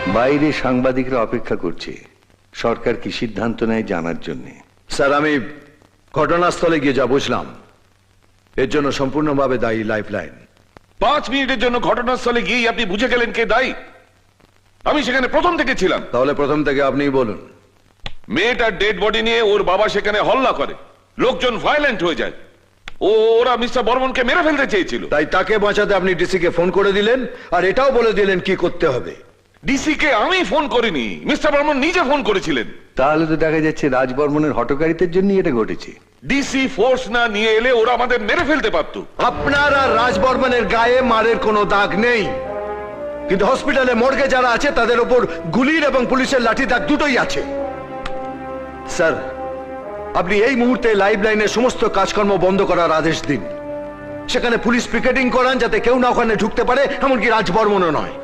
বাইরে সাংবাদিকরা অপেক্ষা করছে সরকার কি সিদ্ধান্ত নেয় জানার জন্য। স্যার, আমি ঘটনাস্থলে গিয়ে যা বুঝলাম এর জন্য সম্পূর্ণভাবে দায়ী লাইফলাইন। 5 মিনিটের জন্য ঘটনাস্থলে গিয়ে আপনি বুঝে গেলেন কে দায়ী? আমি সেখানে প্রথম থেকে ছিলাম। তাহলে প্রথম থেকে আপনিই বলুন। মেয়েটার ডেড বডি নিয়ে ওর বাবা সেখানে হল্লা করে, লোকজন ভায়োলেন্ট হয়ে যায়। ওরা মিস্টার বর্মনকে মেরে ফেলতে চেয়েছিল। তাই তাকে বাঁচাতে আপনি ডিসি কে ফোন করে দিলেন আর এটাও বলে দিলেন কি করতে হবে। ডিসি কে আমি ফোন করিনি, মিস্টার বর্মন নিজে ফোন করেছিলেন। তাহলে তো দেখা যাচ্ছে রাজবর্মনের হঠকারিতার জন্যই এটা ঘটেছে। ডিসি ফোর্স না নিয়ে এলে ওরা আমাদের মেরে ফেলতে পারতো। আপনার আর রাজবর্মনের গায়ে মারের কোনো দাগ নেই, কিন্তু হসপিটালে মর্গে যারা আছে তাদের উপর গুলির এবং পুলিশের লাঠি দাগ দুটোই আছে। স্যার, আপনি এই মুহূর্তে লাইফলাইনের সমস্ত কাজকর্ম বন্ধ করার আদেশ দিন। সেখানে পুলিশ পিকেটিং করান যাতে কেউ না ওখানে ঢুকতে পারে, এমনকি রাজবর্মনও নয়।